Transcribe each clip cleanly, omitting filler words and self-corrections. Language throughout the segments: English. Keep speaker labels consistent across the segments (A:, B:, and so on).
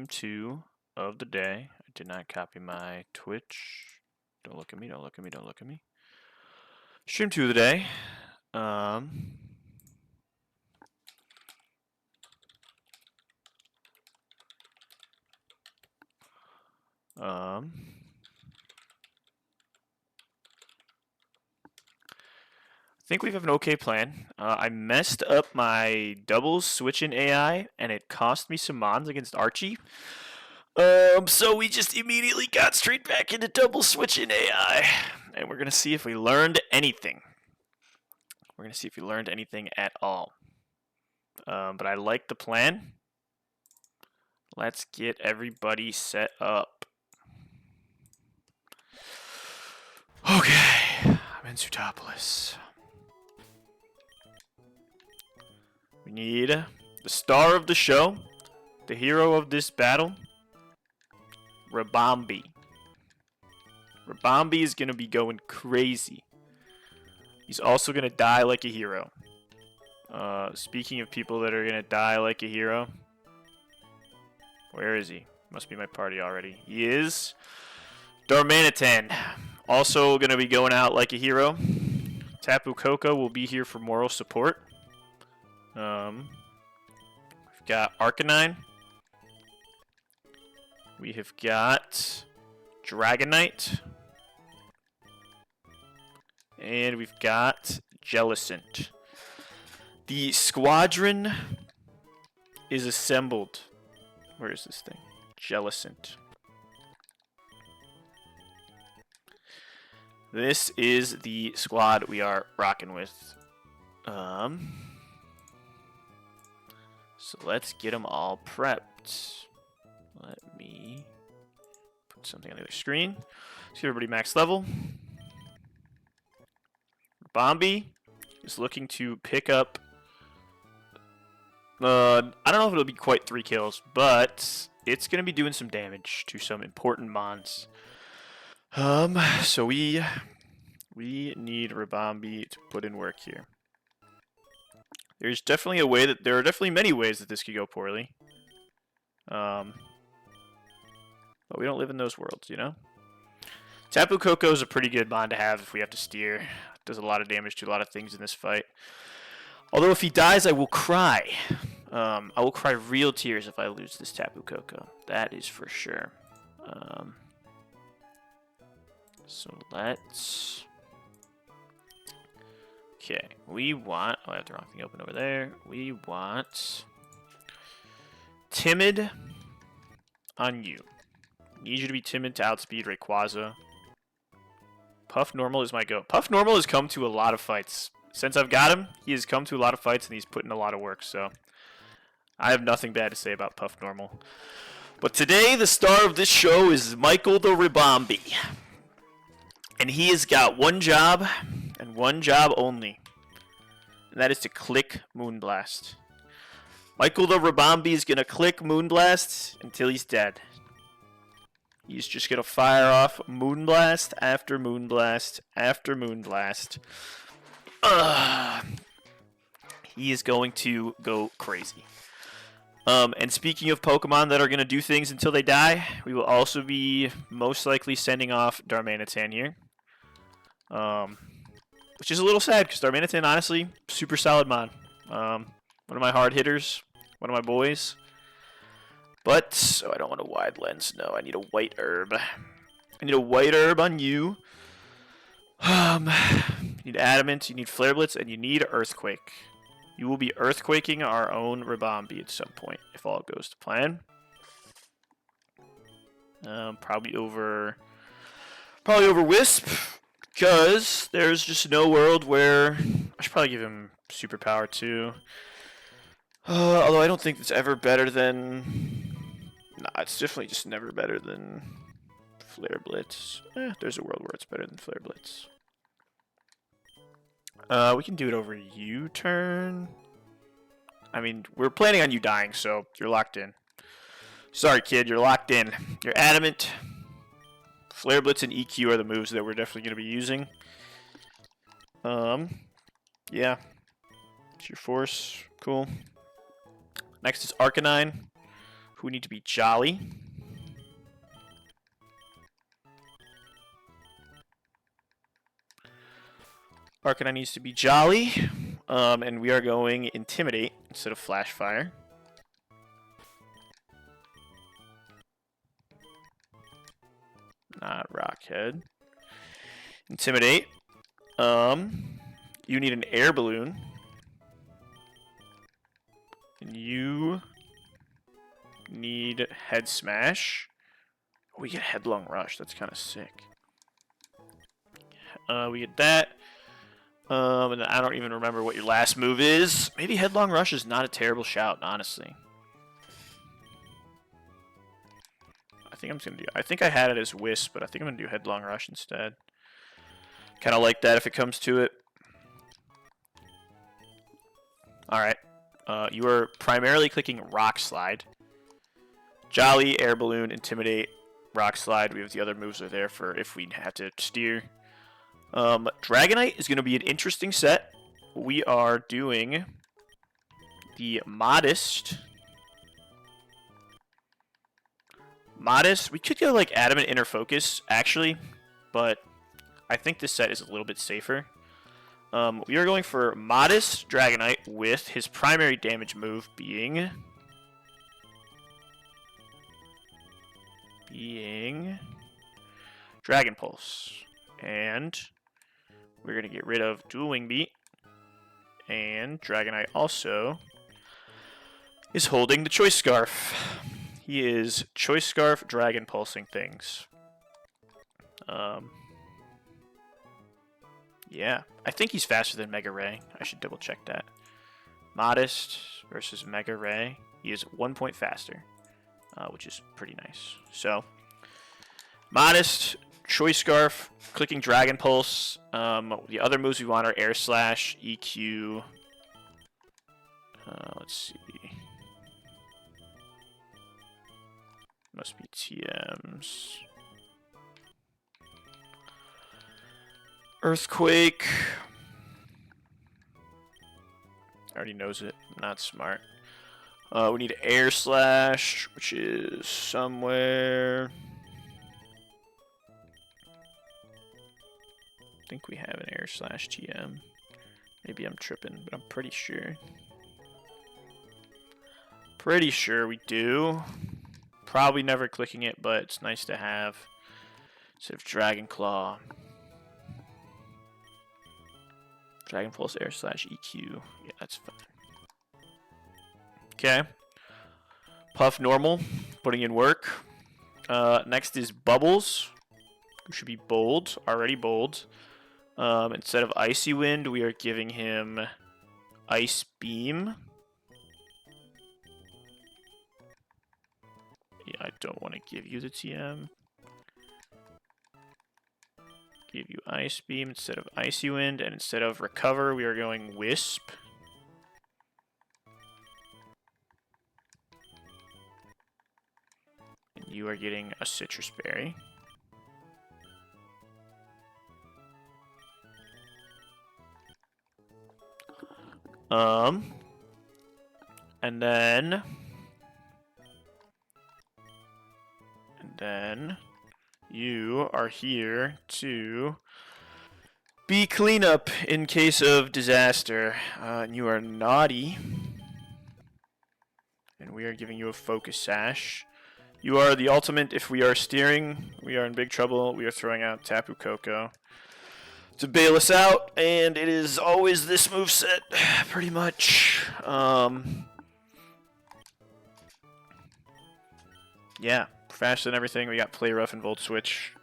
A: stream 2 of the day. I did not copy my Twitch. Don't look at me, don't look at me, don't look at me. Stream 2 of the day. I think we have an okay plan. I messed up my doubles switch in AI, and it cost me some mons against Archie. So we just immediately got straight back into double switch in AI, and we're gonna see if we learned anything. We're gonna see if we learned anything at all. But I like the plan. Let's get everybody set up. Okay, I'm in Sutopolis. We need the star of the show, the hero of this battle, Rabambi. Rabambi is going to be going crazy. He's also going to die like a hero. Speaking of people that are going to die like a hero, where is he? Must be my party already. He is Darmanitan. Also going to be going out like a hero. Tapu Koko will be here for moral support. We've got Arcanine. We have got Dragonite. And we've got Jellicent. The squadron is assembled. Where is this thing? Jellicent. This is the squad we are rocking with. So let's get them all prepped. Let me put something on the other screen. Let's get everybody max level. Bombi is looking to pick up. I don't know if it'll be quite 3 kills, but it's going to be doing some damage to some important mons. So we need Rabambi to put in work here. There's definitely a way that there are definitely many ways that this could go poorly. But we don't live in those worlds, you know? Tapu Koko is a pretty good mon to have if we have to steer. It does a lot of damage to a lot of things in this fight. Although if he dies, I will cry. I will cry real tears if I lose this Tapu Koko. That is for sure. So let's... Okay, we want... Oh, I have the wrong thing open over there. We want... Timid on you. Need you to be timid to outspeed Rayquaza. Puff Normal is my go. Puff Normal has come to a lot of fights. Since I've got him, he has come to a lot of fights and he's put in a lot of work, so... I have nothing bad to say about Puff Normal. But today, the star of this show is Michael the Rabambi. And he has got one job, and one job only. And that is to click Moonblast. Michael the Rabambi is going to click Moonblast until he's dead. He's just going to fire off Moonblast after Moonblast after Moonblast. He is going to go crazy. And speaking of Pokemon that are going to do things until they die, we will also be most likely sending off Darmanitan here. Which is a little sad, because Darmanitan, honestly, super solid mon. One of my hard hitters, one of my boys. But, so I don't want a wide lens, no, I need a white herb. I need a white herb on you. You need Adamant, you need Flare Blitz, and you need Earthquake. You will be earthquaking our own Rabambi at some point, if all goes to plan. Probably over Wisp, because there's just no world where... I should probably give him Superpower too. Although I don't think it's ever better than... Nah, it's definitely just never better than Flare Blitz. There's a world where it's better than Flare Blitz. We can do it over U-turn. I mean, we're planning on you dying, so you're locked in. Sorry, kid, you're locked in. You're Adamant. Flare Blitz and EQ are the moves that we're definitely going to be using. Yeah. It's your force. Cool. Next is Arcanine, who need to be jolly. Arcanine needs to be jolly. And we are going Intimidate instead of Flash Fire. Not Rockhead. Intimidate. You need an Air Balloon. And you need Head Smash. We get Headlong Rush. That's kind of sick. We get that. And I don't even remember what your last move is. Maybe Headlong Rush is not a terrible shout, honestly. I think I had it as Wisp, but I think I'm gonna do Headlong Rush instead. Kind of like that if it comes to it. All right. You are primarily clicking Rock Slide. Jolly, Air Balloon, Intimidate, Rock Slide. We have the other moves are there for if we have to steer. Dragonite is going to be an interesting set. We are doing the Modest. We could go like Adamant Inner Focus, actually, but I think this set is a little bit safer. We are going for Modest Dragonite with his primary damage move being Dragon Pulse. And we're going to get rid of Dual Wing Beat. And Dragonite also is holding the Choice Scarf. He is Choice Scarf Dragon Pulsing things. Yeah, I think he's faster than Mega Ray. I should double check that. Modest versus Mega Ray. He is 1 point faster, which is pretty nice. So, Modest, Choice Scarf, clicking Dragon Pulse. The other moves we want are Air Slash, EQ. Let's see. Must be TMs. Earthquake. Already knows it. Not smart. We need Air Slash, which is somewhere. I think we have an Air Slash TM. Maybe I'm tripping, but I'm pretty sure. Pretty sure we do. Probably never clicking it, but it's nice to have. Instead of Dragon Claw. Dragon Pulse Air Slash EQ. Yeah, that's fine. Okay. Puff Normal. Putting in work. Next is Bubbles. Who should be bold. Already bold. Instead of Icy Wind, we are giving him Ice Beam. Yeah, I don't want to give you the TM. Give you Ice Beam instead of Icy Wind, and instead of Recover, we are going Wisp. And you are getting a Citrus Berry. And then you are here to be cleanup in case of disaster. And you are naughty. And we are giving you a Focus Sash. You are the ultimate if we are steering. We are in big trouble. We are throwing out Tapu Koko to bail us out. And it is always this moveset, pretty much. Yeah. Faster than everything. We got Play Rough and Volt Switch.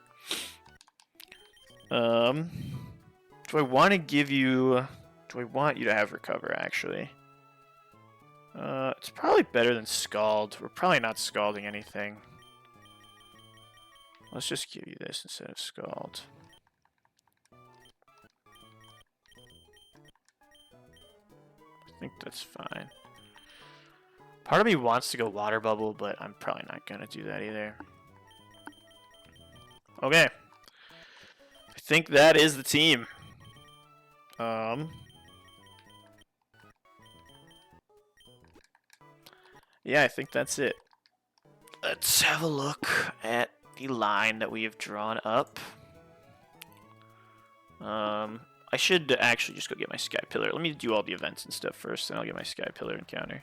A: Do I want to give you... Do I want you to have Recover, actually? It's probably better than Scald. We're probably not Scalding anything. Let's just give you this instead of Scald. I think that's fine. Part of me wants to go Water Bubble, but I'm probably not going to do that either. Okay. I think that is the team. Yeah, I think that's it. Let's have a look at the line that we have drawn up. I should actually just go get my Sky Pillar. Let me do all the events and stuff first, then I'll get my Sky Pillar encounter.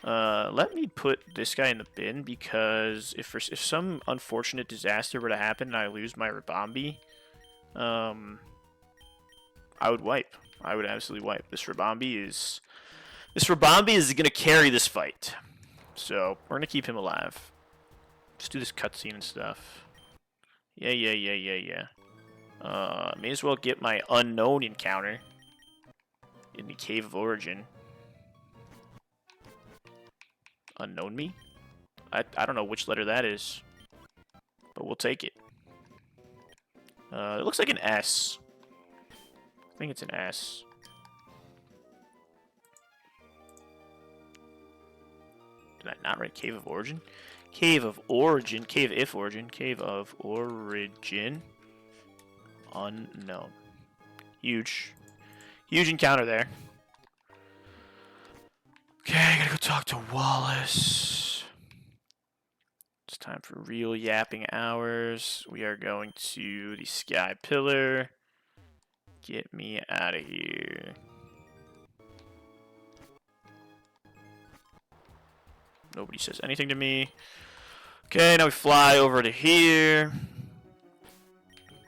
A: Let me put this guy in the bin, because if some unfortunate disaster were to happen and I lose my Rabambi, I would wipe. I would absolutely wipe. This Rabambi is gonna carry this fight. So we're gonna keep him alive. Just do this cutscene and stuff. Yeah. May as well get my unknown encounter in the Cave of Origin. Unknown me? I don't know which letter that is, but we'll take it. It looks like an S. I think it's an S. Did I not write Cave of Origin? Cave of Origin. Cave if Origin. Cave of Origin. Unknown. Huge. Huge encounter there. Okay, I gotta go talk to Wallace. It's time for real yapping hours. We are going to the Sky Pillar. Get me out of here. Nobody says anything to me. Okay, now we fly over to here.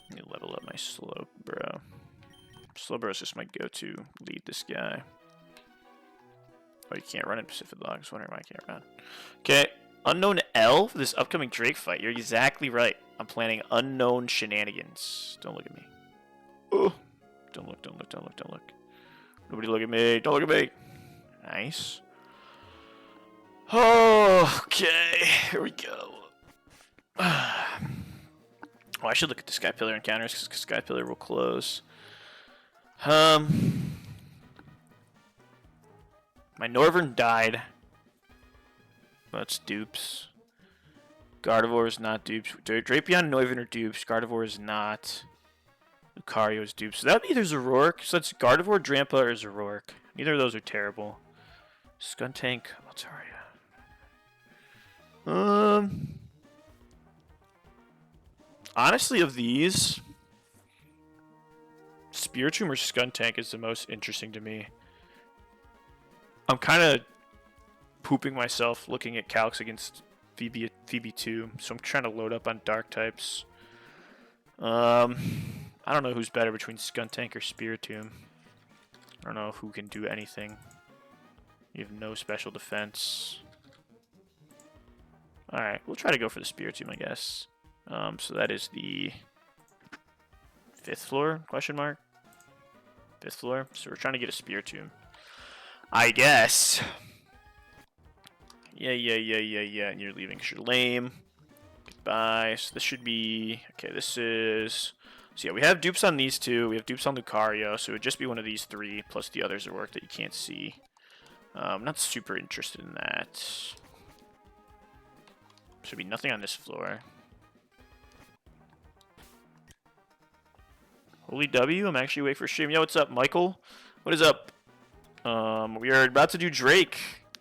A: Let me level up my Slowbro. Slowbro is just my go-to. Lead this guy. Oh, you can't run in Pacific Log. I was wondering why I can't run. Okay, unknown L for this upcoming Drake fight. You're exactly right. I'm planning unknown shenanigans. Don't look at me. Oh, don't look. Nobody look at me. Don't look at me. Nice. Oh, okay. Here we go. Oh, I should look at the Sky Pillar encounters, because Sky Pillar will close. My Norvern died. That's dupes. Gardevoir is not dupes. Drapion and Noivern are dupes. Gardevoir is not. Lucario is dupes. So that would be either Zoroark. So that's Gardevoir, Drampa, or Zoroark. Neither of those are terrible. Skuntank, Altaria. Honestly, of these, Spiritomb or Skuntank is the most interesting to me. I'm kind of pooping myself looking at calcs against VB2, so I'm trying to load up on dark types. I don't know who's better between Skuntank or Spiritomb. I don't know who can do anything. You have no special defense. Alright, we'll try to go for the Spiritomb, I guess. So that is the 5th floor, question mark? 5th floor. So we're trying to get a Spiritomb, I guess. Yeah. And you're leaving because you're lame. Goodbye. So this should be... Okay, this is... So yeah, we have dupes on these two. We have dupes on Lucario. So it would just be one of these three, plus the others at work that you can't see. I'm not super interested in that. Should be nothing on this floor. Holy W, I'm actually waiting for stream. Yo, what's up, Michael? What is up? We are about to do Drake.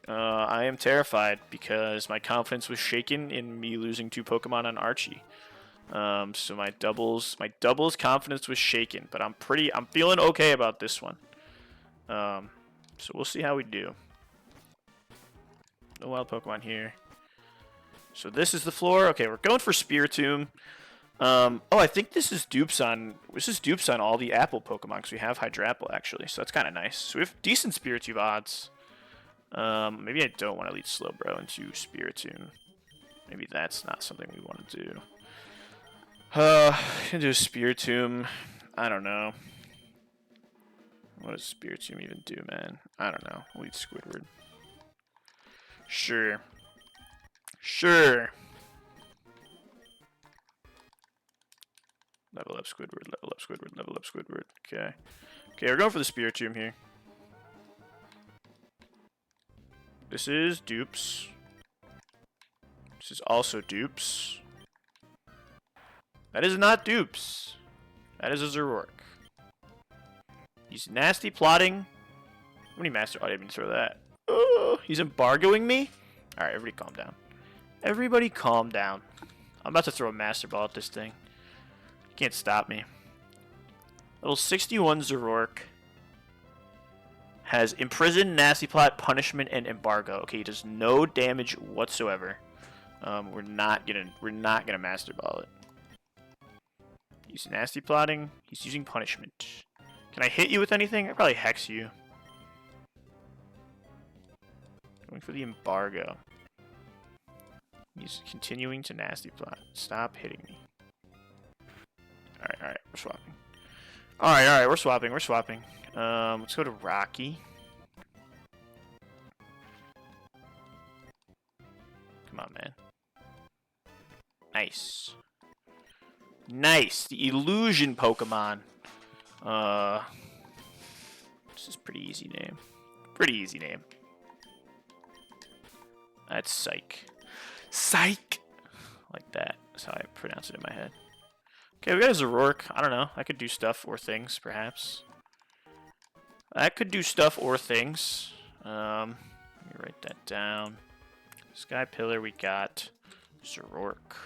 A: I am terrified because my confidence was shaken in me losing 2 Pokemon on Archie. So my doubles confidence was shaken, but I'm feeling okay about this one. So we'll see how we do. No wild Pokemon here. So this is the floor. Okay, we're going for Spiritomb. Oh, I think this is dupes on all the Apple Pokemon, because we have Hydrapple actually, so that's kind of nice. So we have decent Spiritomb odds. Maybe I don't want to lead Slowbro into Spiritomb. Maybe that's not something we want to do. Can do a Spiritomb. I don't know. What does Spiritomb even do, man? I don't know. Lead Squidward. Sure. Level up Squidward, level up Squidward, level up Squidward. Okay, we're going for the Spiritomb here. This is dupes. This is also dupes. That is not dupes. That is a Zoroark. He's nasty plotting. How many master... Oh, I didn't mean to throw that. Oh, he's embargoing me? Alright, everybody calm down. Everybody calm down. I'm about to throw a Master Ball at this thing. You can't stop me. Level 61 Zerork has Imprison, Nasty Plot, Punishment, and Embargo. Okay, he does no damage whatsoever. We're not gonna Master Ball it. He's Nasty Plotting. He's using Punishment. Can I hit you with anything? I probably Hex you. Going for the Embargo. He's continuing to Nasty Plot. Stop hitting me. Alright, we're swapping. Alright, we're swapping. Let's go to Rocky. Come on, man. Nice. Nice! The Illusion Pokemon. This is a pretty easy name. That's Psych. Psych! Like that. That's how I pronounce it in my head. Okay, we got a Zerork. I don't know. I could do stuff or things, perhaps. Let me write that down. Sky Pillar, we got Zerork.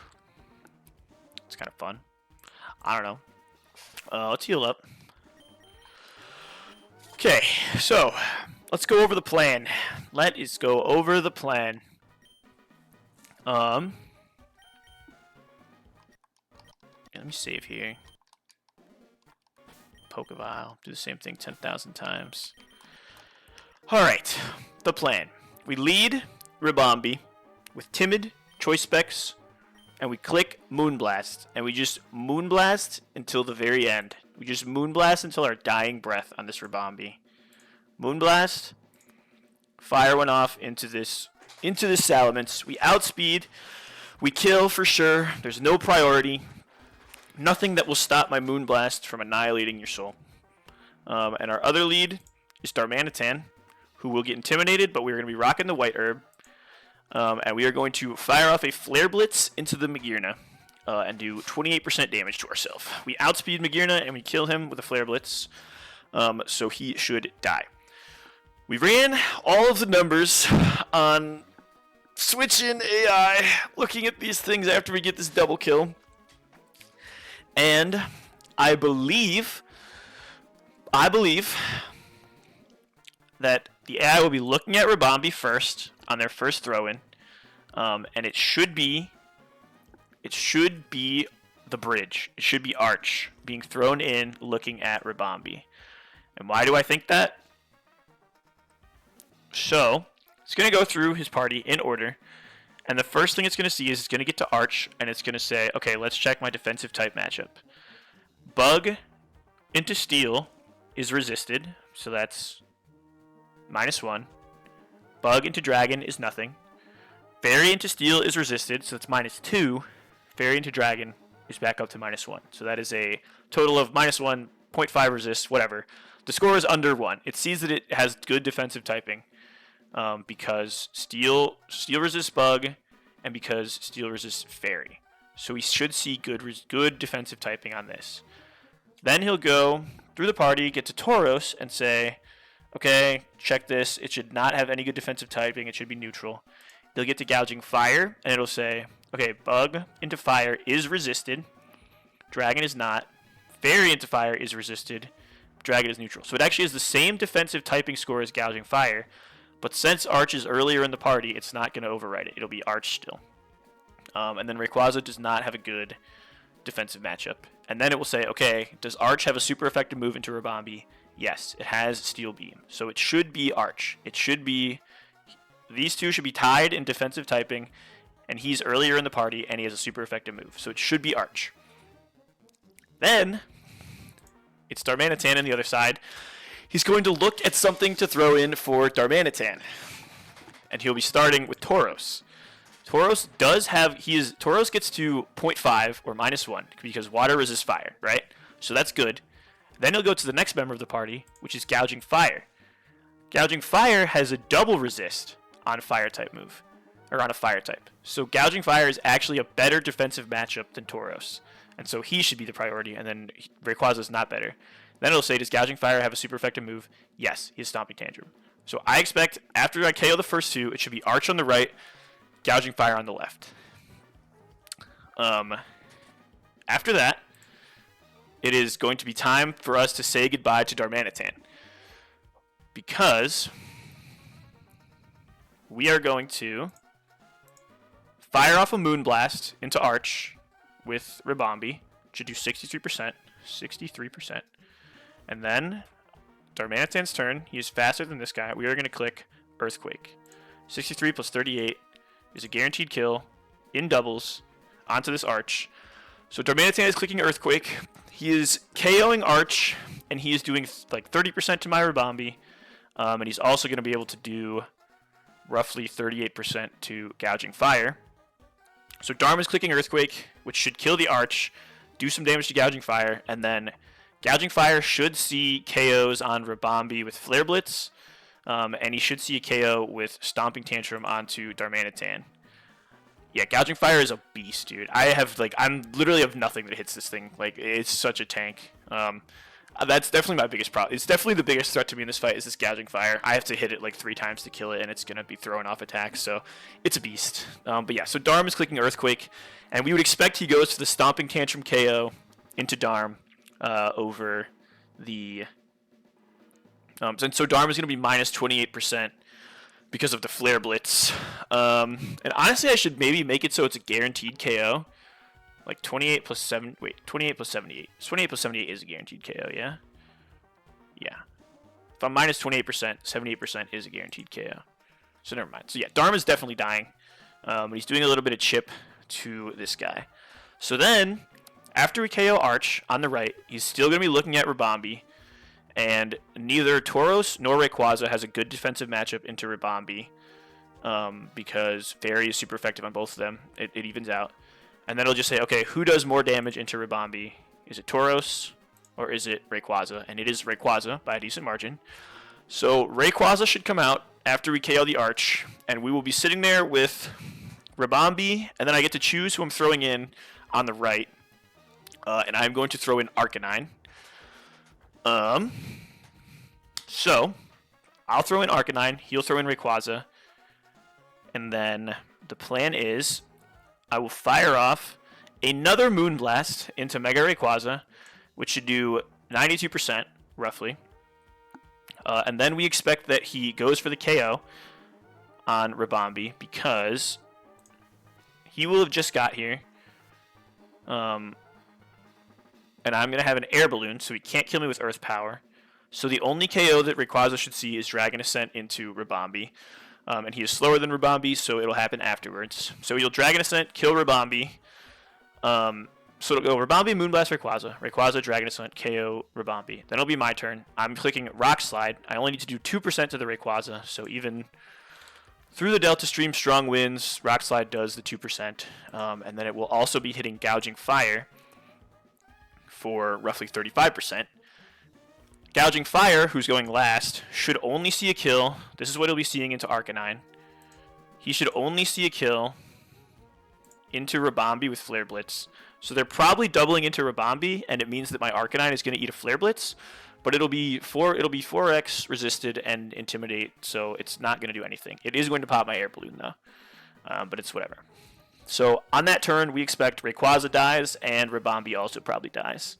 A: It's kind of fun. I don't know. Let's heal up. Okay, so let's go over the plan. Let me save here. Pokeball. Do the same thing 10,000 times. Alright, the plan. We lead Ribombee with Timid, Choice Specs, and we click Moonblast. And we just Moonblast until the very end. We just Moonblast until our dying breath on this Ribombee. Moonblast. Fire one off into this Salamence. We outspeed. We kill for sure. There's no priority. Nothing that will stop my Moonblast from annihilating your soul. And our other lead is Darmanitan, who will get intimidated, but we're going to be rocking the White Herb. And we are going to fire off a Flare Blitz into the Magearna and do 28% damage to ourselves. We outspeed Magearna and we kill him with a Flare Blitz, so he should die. We ran all of the numbers on Switch in AI, looking at these things after we get this double kill. And I believe that the AI will be looking at Ribombee first on their first throw-in, and it should be the bridge. It should be Arch being thrown in, looking at Ribombee. And why do I think that? So it's going to go through his party in order, and the first thing it's going to see is it's going to get to Arch, and it's going to say, okay, let's check my defensive type matchup. Bug into Steel is resisted, so that's -1. Bug into Dragon is nothing. Fairy into Steel is resisted, so that's -2. Fairy into Dragon is back up to -1. So that is a total of -1, 0.5 resist, whatever. The score is under 1. It sees that it has good defensive typing because Steel resists Bug and because Steel resists Fairy. So we should see good defensive typing on this. Then he'll go through the party, get to Tauros, and say, okay, check this. It should not have any good defensive typing. It should be neutral. They'll get to Gouging Fire, and it'll say, okay, Bug into Fire is resisted. Dragon is not. Fairy into Fire is resisted. Dragon is neutral. So it actually has the same defensive typing score as Gouging Fire, but since Arch is earlier in the party, it's not going to override it. It'll be Arch still. And then Rayquaza does not have a good defensive matchup. And then it will say, okay, does Arch have a super effective move into Ribombee? Yes, it has Steel Beam. So it should be Arch. These two should be tied in defensive typing, and he's earlier in the party, and he has a super effective move. So it should be Arch. Then it's Darmanitan on the other side. He's going to look at something to throw in for Darmanitan. And he'll be starting with Tauros. Tauros gets to 0.5 or -1 because water resists fire, right? So that's good. Then he'll go to the next member of the party, which is Gouging Fire. Gouging Fire has a double resist on a fire type move, or on a fire type. So Gouging Fire is actually a better defensive matchup than Tauros. And so he should be the priority, and then Rayquaza is not better. Then it'll say, does Gouging Fire have a super effective move? Yes, he has Stomping Tantrum. So I expect after I KO the first two, it should be Arch on the right, Gouging Fire on the left. After that, it is going to be time for us to say goodbye to Darmanitan. Because we are going to fire off a Moonblast into Arch with Ribombee. Should do 63%. 63%. And then Darmanitan's turn. He is faster than this guy. We are going to click Earthquake. 63 plus 38 is a guaranteed kill in doubles onto this Arch. So Darmanitan is clicking Earthquake. He is KOing Arch, and he is doing like 30% to my Ribombee. And he's also going to be able to do roughly 38% to Gouging Fire. So Dharma's clicking Earthquake, which should kill the Arch, do some damage to Gouging Fire, and then Gouging Fire should see KOs on Ribombee with Flare Blitz, and he should see a KO with Stomping Tantrum onto Darmanitan. Yeah, Gouging Fire is a beast, dude. I'm literally have nothing that hits this thing. Like, it's such a tank. That's definitely my biggest problem. It's definitely the biggest threat to me in this fight is this Gouging Fire. I have to hit it like 3 times to kill it, and it's going to be throwing off attacks, so it's a beast. But yeah, so Darm is clicking Earthquake, and we would expect he goes for the Stomping Tantrum KO into Darm over the... and so Darm is going to be minus 28% because of the Flare Blitz. And honestly, I should maybe make it so it's a guaranteed KO. Like 28 plus 7. Wait, 28 plus 78. 28 plus 78 is a guaranteed KO, yeah? Yeah. If I'm minus 28%, 78% is a guaranteed KO. So never mind. So yeah, Darm is definitely dying. But he's doing a little bit of chip to this guy. So then, after we KO Arch on the right, he's still going to be looking at Ribombee. And neither Tauros nor Rayquaza has a good defensive matchup into Ribombee. Because Fairy is super effective on both of them. It evens out. And then it'll just say, okay, who does more damage into Ribombee? Is it Tauros or is it Rayquaza? And it is Rayquaza by a decent margin. So Rayquaza should come out after we KO the Arch, and we will be sitting there with Ribombee, and then I get to choose who I'm throwing in on the right. And I'm going to throw in Arcanine. So I'll throw in Arcanine, he'll throw in Rayquaza, and then the plan is I will fire off another Moonblast into Mega Rayquaza, which should do 92%, roughly. And then we expect that he goes for the KO on Ribombee because he will have just got here. And I'm going to have an Air Balloon, so he can't kill me with Earth Power. So the only KO that Rayquaza should see is Dragon Ascent into Ribombee. And he is slower than Ribombee, so it'll happen afterwards. So he'll Dragon Ascent, kill Ribombee. So it'll go Ribombee, Moonblast, Rayquaza. Rayquaza, Dragon Ascent, KO, Ribombee. Then it'll be my turn. I'm clicking Rock Slide. I only need to do 2% to the Rayquaza, so even through the Delta Stream Strong Winds, Rock Slide does the 2%. And then it will also be hitting Gouging Fire for roughly 35%. Gouging Fire, who's going last, should only see a kill. This is what he'll be seeing into Arcanine. He should only see a kill into Ribombee with Flare Blitz. So they're probably doubling into Ribombee, and it means that my Arcanine is going to eat a Flare Blitz, but it'll be 4x resisted and Intimidate, so it's not going to do anything. It is going to pop my Air Balloon though, but it's whatever. So on that turn, we expect Rayquaza dies, and Ribombee also probably dies.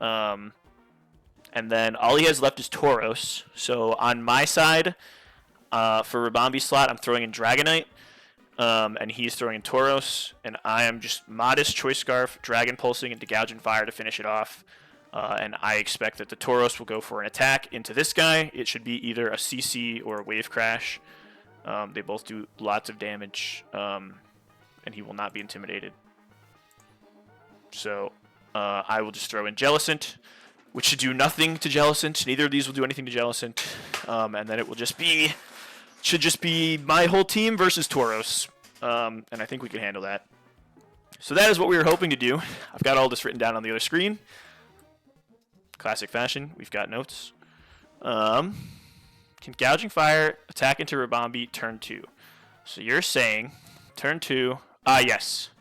A: And then all he has left is Tauros. So on my side, for Ribombee slot, I'm throwing in Dragonite. And he's throwing in Tauros. And I am just modest Choice Scarf, Dragon Pulsing into Gouging Fire to finish it off. And I expect that the Tauros will go for an attack into this guy. It should be either a CC or a Wave Crash. They both do lots of damage. And he will not be intimidated. So I will just throw in Jellicent, which should do nothing to Jellicent. Neither of these will do anything to Jellicent. And then it will just be... should just be my whole team versus Tauros. And I think we can handle that. So that is what we were hoping to do. I've got all this written down on the other screen. Classic fashion. We've got notes. Can Gouging Fire attack into Ribombee turn 2? So you're saying turn 2. Yes.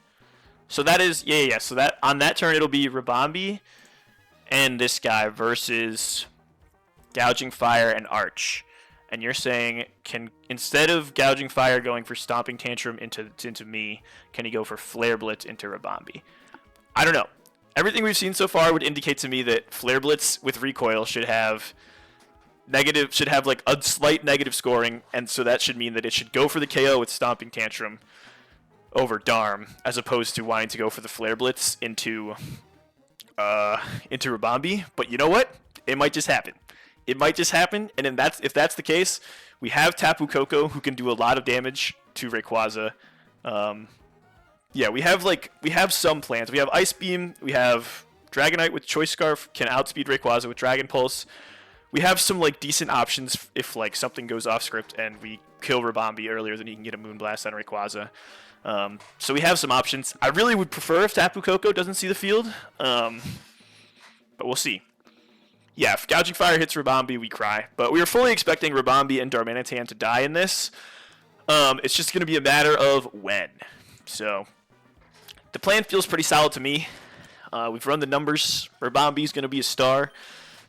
A: So that is... Yeah. So that on that turn, it'll be Ribombee and this guy versus Gouging Fire and Arch. and you're saying, can instead of Gouging Fire going for Stomping Tantrum into me, can he go for Flare Blitz into Rabambi? I don't know. Everything we've seen so far would indicate to me that Flare Blitz with recoil should have like a slight negative scoring, and so that should mean that it should go for the KO with Stomping Tantrum over Darm, as opposed to wanting to go for the Flare Blitz into Rabambi. But you know what? It might just happen. It might just happen, and then if that's the case, we have Tapu Koko who can do a lot of damage to Rayquaza. Yeah, we have some plans. We have Ice Beam, we have Dragonite with Choice Scarf can outspeed Rayquaza with Dragon Pulse. We have some like decent options if like something goes off script and we kill Rabambi earlier than he can get a Moonblast on Rayquaza. So we have some options. I really would prefer if Tapu Koko doesn't see the field, but we'll see. Yeah, if Gouging Fire hits Rabambi, we cry. But we were fully expecting Rabambi and Darmanitan to die in this. It's just going to be a matter of when. So the plan feels pretty solid to me. We've run the numbers. Rabambi's going to be a star.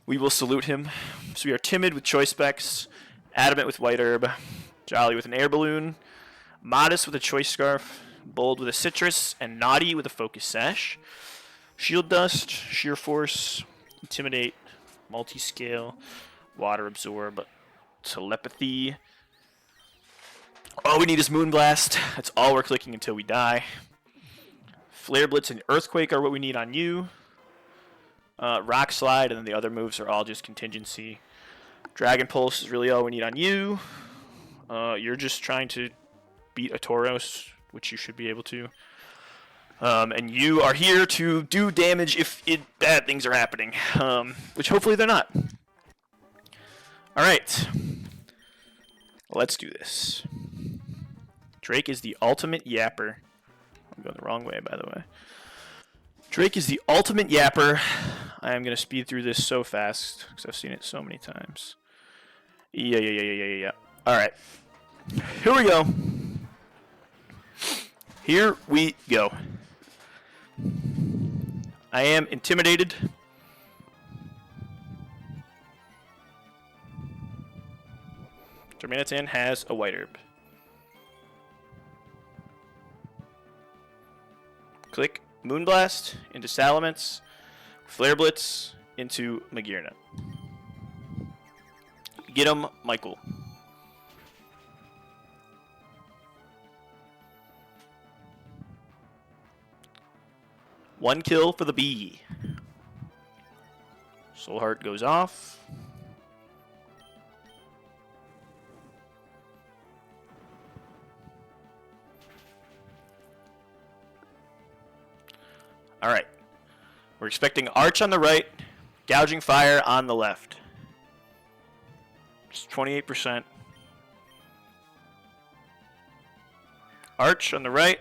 A: We will salute him. So we are Timid with Choice Specs, Adamant with White Herb, Jolly with an Air Balloon, Modest with a Choice Scarf, Bold with a Citrus, and Naughty with a Focus Sash. Shield Dust, Sheer Force, Intimidate, Multi-Scale, Water Absorb, Telepathy. All we need is Moonblast. That's all we're clicking until we die. Flare Blitz and Earthquake are what we need on you. Rock Slide, and then the other moves are all just contingency. Dragon Pulse is really all we need on you. You're just trying to beat a Tauros, which you should be able to. And you are here to do damage if bad things are happening, which hopefully they're not. Alright. Let's do this. Drake is the ultimate yapper. I'm going the wrong way, by the way. Drake is the ultimate yapper. I am going to speed through this so fast because I've seen it so many times. Yeah. Alright. Here we go. Here we go. I am intimidated. Darmanitan has a White Herb. Click Moonblast into Salamence, Flare Blitz into Magearna. Get him, Michael. One kill for the bee. Soul Heart goes off. Alright. We're expecting Arch on the right, Gouging Fire on the left. Just 28%. Arch on the right.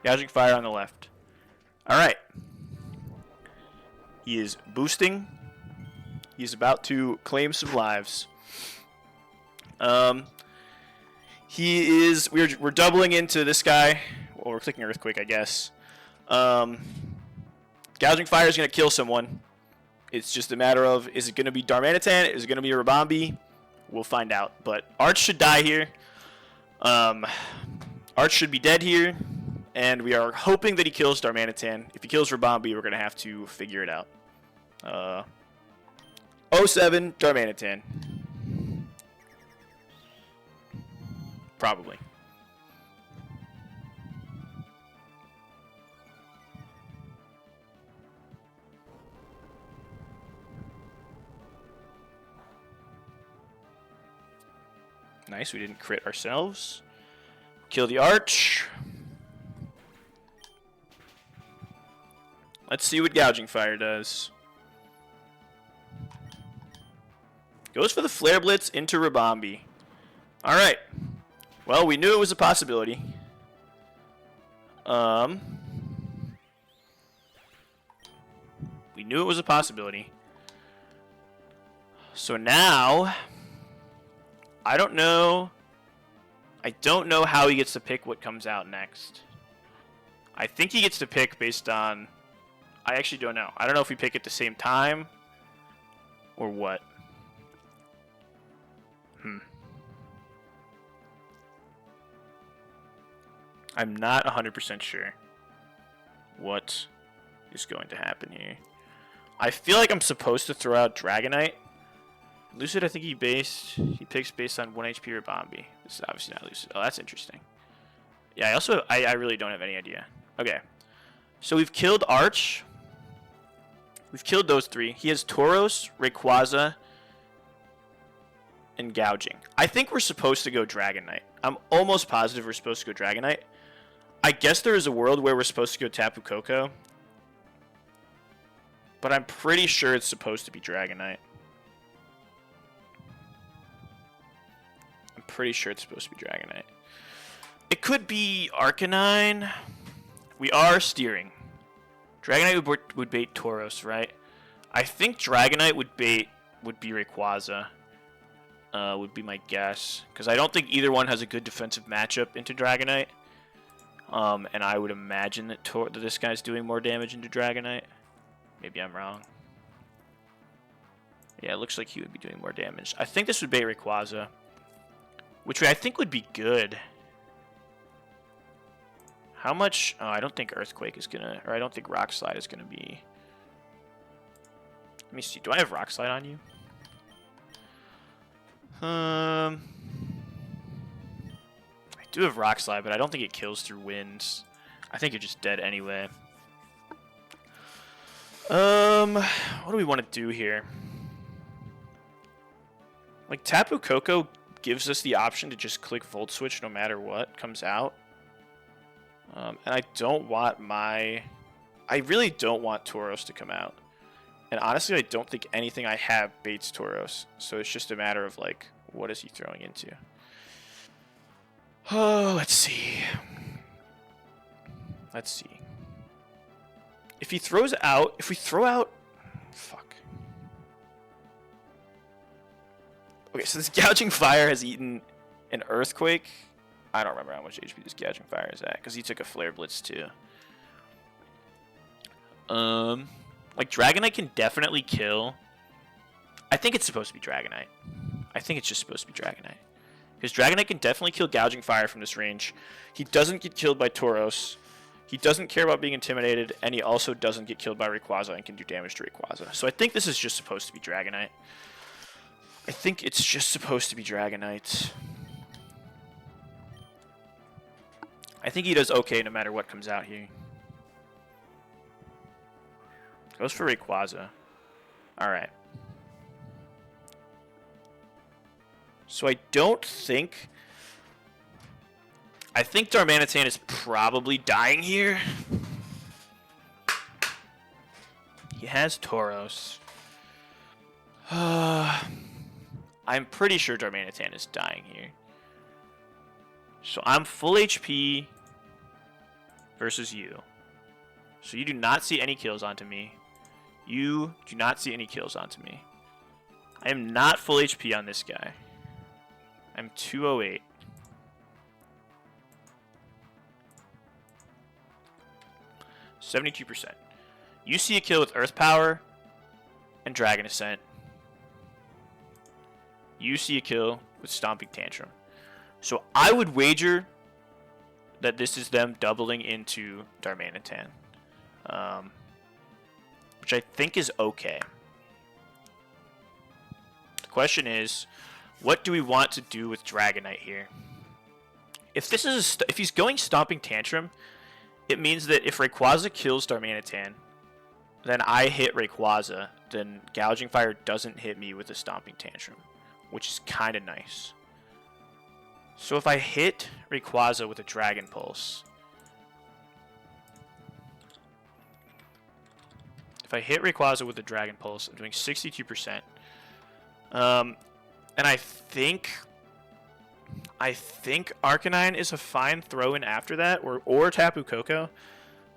A: Gouging Fire on the left. Alright. He is boosting. He's about to claim some lives. We're doubling into this guy. Well, we're clicking Earthquake, I guess. Gouging Fire is going to kill someone. It's just a matter of, is it going to be Darmanitan? Is it going to be Rabambi? We'll find out. But Arch should die here. Arch should be dead here. And we are hoping that he kills Darmanitan. If he kills Rabambi, we're going to have to figure it out. 07 Darmanitan. Probably. Nice, we didn't crit ourselves. Kill the Arch. Let's see what Gouging Fire does. Goes for the Flare Blitz into Rabambi. Alright. Well, we knew it was a possibility. We knew it was a possibility. So now, I don't know how he gets to pick what comes out next. I think he gets to pick based on... I actually don't know. I don't know if we pick at the same time. Or what? I'm not 100% sure what is going to happen here. I feel like I'm supposed to throw out Dragonite. Lucid, I think he picks based on 1 HP or Bombi. This is obviously not Lucid. Oh, that's interesting. Yeah, I really don't have any idea. Okay. So we've killed Arch. We've killed those 3. He has Tauros, Rayquaza, and Gouging. I think we're supposed to go Dragonite. I'm almost positive we're supposed to go Dragonite. I guess there is a world where we're supposed to go Tapu Koko. But I'm pretty sure it's supposed to be Dragonite. I'm pretty sure it's supposed to be Dragonite. It could be Arcanine. We are steering. Dragonite would bait Tauros, right? I think Dragonite would be Rayquaza. Would be my guess. Because I don't think either one has a good defensive matchup into Dragonite. And I would imagine that this guy's doing more damage into Dragonite. Maybe I'm wrong. Yeah, it looks like he would be doing more damage. I think this would bait Rayquaza. Which I think would be good. How much? Oh, I don't think Earthquake is gonna, or I don't think Rock Slide is gonna be. Let me see. Do I have Rock Slide on you? I do have Rock Slide, but I don't think it kills through winds. I think you're just dead anyway. What do we want to do here? Like, Tapu Koko gives us the option to just click Volt Switch no matter what comes out. And I don't want I really don't want Tauros to come out. And honestly, I don't think anything I have baits Tauros. So it's just a matter of, like, what is he throwing into? Oh, let's see. Let's see. If he throws out, if we throw out, fuck. Okay, so this Gouging Fire has eaten an Earthquake. I don't remember how much HP this Gouging Fire is at, because he took a Flare Blitz too. Like, Dragonite can definitely kill. I think it's supposed to be Dragonite. I think it's just supposed to be Dragonite. Because Dragonite can definitely kill Gouging Fire from this range. He doesn't get killed by Tauros. He doesn't care about being intimidated, and he also doesn't get killed by Rayquaza and can do damage to Rayquaza. So I think this is just supposed to be Dragonite. I think it's just supposed to be Dragonite. I think he does okay no matter what comes out here. Goes for Rayquaza. Alright. So I don't think... I think Darmanitan is probably dying here. He has Tauros. I'm pretty sure Darmanitan is dying here. So I'm full HP versus you. So you do not see any kills onto me. You do not see any kills onto me. I am not full HP on this guy. I'm 208. %. You see a kill with Earth Power and Dragon Ascent. You see a kill with Stomping Tantrum. So I would wager that this is them doubling into Darmanitan. Which I think is okay. The question is, what do we want to do with Dragonite here? If this is if he's going Stomping Tantrum, it means that if Rayquaza kills Darmanitan, then I hit Rayquaza, then Gouging Fire doesn't hit me with a Stomping Tantrum, which is kind of nice. So if I hit Rayquaza with a Dragon Pulse, I'm doing 62%. And I think Arcanine is a fine throw-in after that, or Tapu Koko.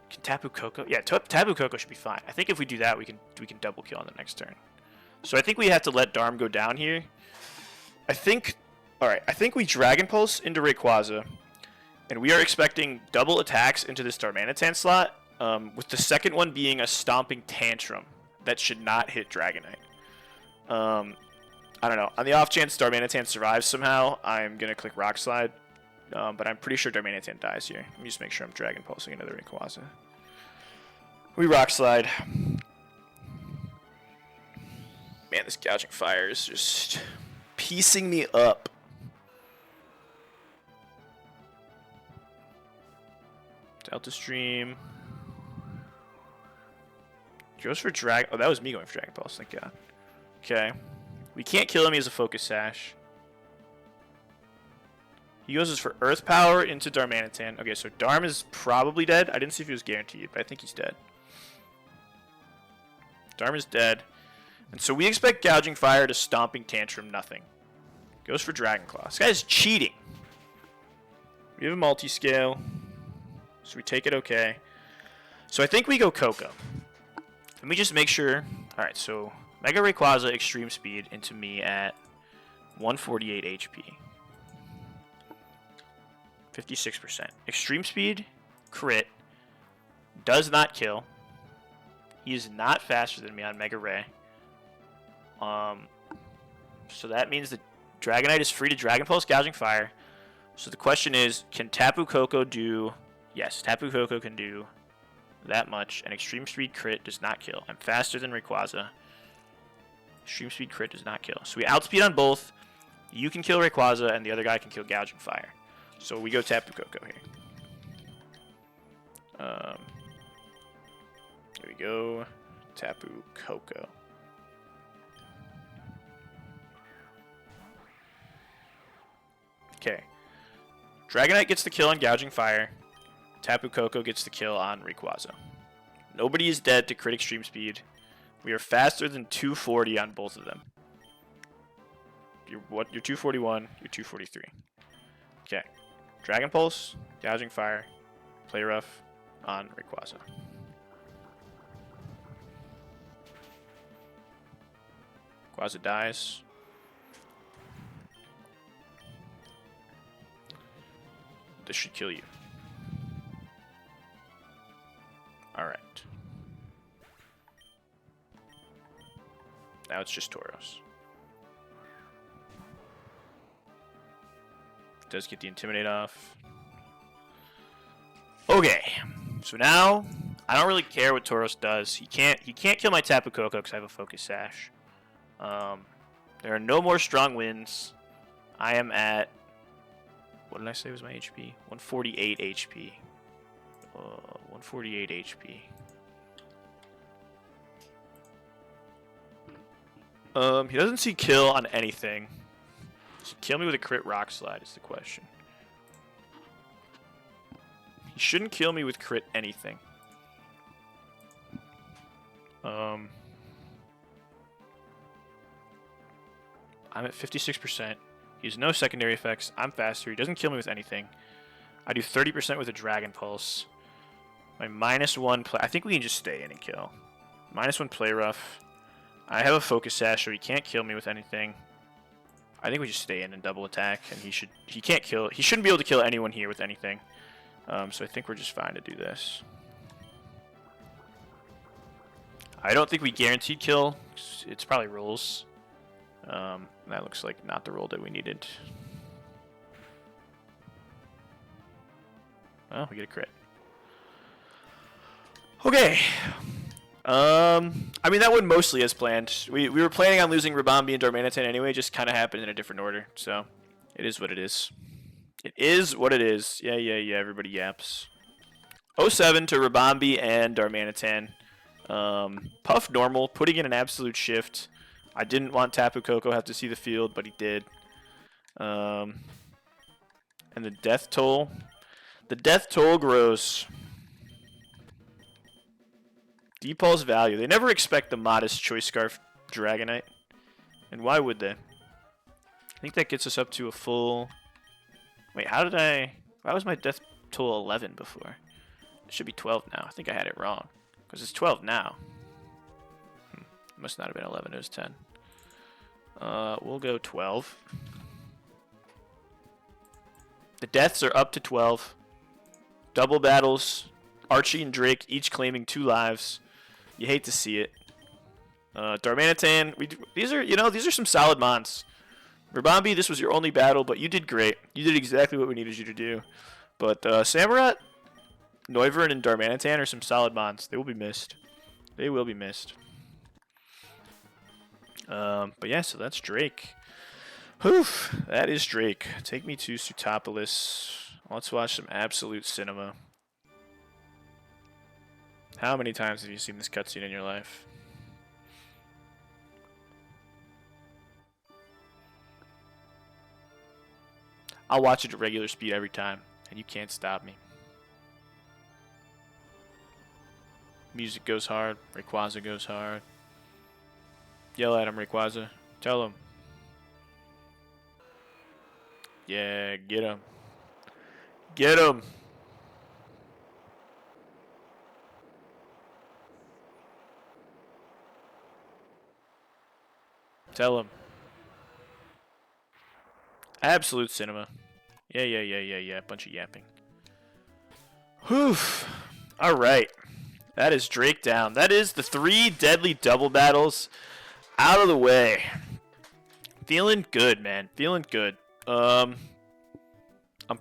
A: Can Tapu Koko? Yeah, Tapu Koko should be fine. I think if we do that, we can double kill on the next turn. So I think we have to let Darm go down here. All right, I think we Dragon Pulse into Rayquaza, and we are expecting double attacks into this Darmanitan slot, with the second one being a Stomping Tantrum that should not hit Dragonite. I don't know. On the off chance Darmanitan survives somehow, I'm going to click Rock Slide. But I'm pretty sure Darmanitan dies here. Let me just make sure I'm Dragon Pulsing another Rayquaza. We Rock Slide. Man, this Gouging Fire is just piecing me up. Delta Stream. Goes for Dragon. Oh, that was me going for Dragon Pulse. Thank God. Okay. We can't kill him. He has a Focus Sash. He goes for Earth Power into Darmanitan. Okay, so Darm is probably dead. I didn't see if he was guaranteed, but I think he's dead. Darm is dead. And so we expect Gouging Fire to Stomping Tantrum nothing. Goes for Dragon Claw. This guy's cheating. We have a multi-scale. So we take it okay. So I think we go Coco. Let me just make sure. Alright, so Mega Rayquaza Extreme Speed into me at 148 HP. 56%. Extreme Speed, crit, does not kill. He is not faster than me on Mega Ray. So that means that Dragonite is free to Dragon Pulse Gouging Fire. So the question is, can Tapu Koko do... Yes, Tapu Koko can do that much. And Extreme Speed crit does not kill. I'm faster than Rayquaza. Extreme Speed crit does not kill. So we outspeed on both. You can kill Rayquaza, and the other guy can kill Gouging Fire. So we go Tapu Koko here. Here we go. Tapu Koko. Okay. Dragonite gets the kill on Gouging Fire. Tapu Koko gets the kill on Rayquaza. Nobody is dead to crit Extreme Speed. We are faster than 240 on both of them. You're 241, you're 243. Okay. Dragon Pulse, Gouging Fire, Play Rough on Rayquaza. Rayquaza dies. This should kill you. Alright. Now it's just Tauros. Does get the Intimidate off. Okay. So now I don't really care what Tauros does. He can't kill my Tapu Koko because I have a Focus Sash. There are no more strong winds. I am at, what did I say was my HP? 148 HP. 148 HP. He doesn't see kill on anything. Does he kill me with a crit Rock Slide is the question. He shouldn't kill me with crit anything. I'm at 56%. He has no secondary effects. I'm faster. He doesn't kill me with anything. I do 30% with a Dragon Pulse. My -1 play. I think we can just stay in and kill. -1 Play Rough. I have a Focus Sash, so he can't kill me with anything. I think we just stay in and double attack, and he can't kill. He shouldn't be able to kill anyone here with anything. So I think we're just fine to do this. I don't think we guaranteed kill. It's probably rolls. That looks like not the roll that we needed. Oh, we get a crit. Okay. I mean, that went mostly as planned. We were planning on losing Rabambi and Darmanitan anyway, just kind of happened in a different order. So, it is what it is. It is what it is. Yeah, everybody yaps. 07 to Rabambi and Darmanitan. Puff normal, putting in an absolute shift. I didn't want Tapu Koko have to see the field, but he did. And the death toll. The death toll grows. Depulse value. They never expect the modest Choice Scarf Dragonite. And why would they? I think that gets us up to a full... Wait, why was my death toll 11 before? It should be 12 now. I think I had it wrong. Because it's 12 now. It must not have been 11, it was 10. We'll go 12. The deaths are up to 12. Double battles. Archie and Drake each claiming 2 lives. You hate to see it. Darmanitan, these are some solid mons. Ribambi, this was your only battle, but you did great. You did exactly what we needed you to do. But Samurott, Noivern, and Darmanitan are some solid mons. They will be missed. They will be missed. But yeah, so that's Drake. Whew, that is Drake. Take me to Sutopolis. Let's watch some absolute cinema. How many times have you seen this cutscene in your life? I'll watch it at regular speed every time, and you can't stop me. Music goes hard. Rayquaza goes hard. Yell at him, Rayquaza. Tell him. Yeah, get him. Get him. Tell him. Absolute cinema. Yeah. Bunch of yapping. Whew. Alright. That is Drake down. That is the 3 deadly double battles out of the way. Feeling good, man. Feeling good. I'm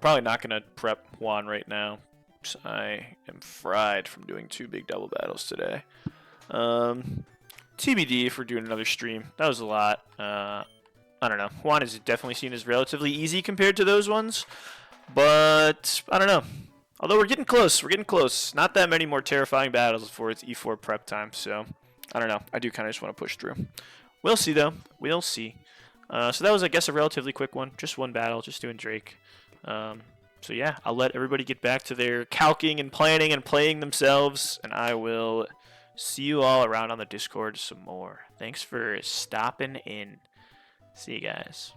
A: probably not going to prep Juan right now. I am fried from doing 2 big double battles today. TBD if we're doing another stream. That was a lot. I don't know. Juan is definitely seen as relatively easy compared to those ones. But, I don't know. Although we're getting close. We're getting close. Not that many more terrifying battles before it's E4 prep time. So, I don't know. I do kind of just want to push through. We'll see, though. We'll see. So that was, I guess, a relatively quick one. Just one battle. Just doing Drake. So, yeah. I'll let everybody get back to their calcing and planning and playing themselves. And I will see you all around on the Discord some more. Thanks for stopping in. See you guys.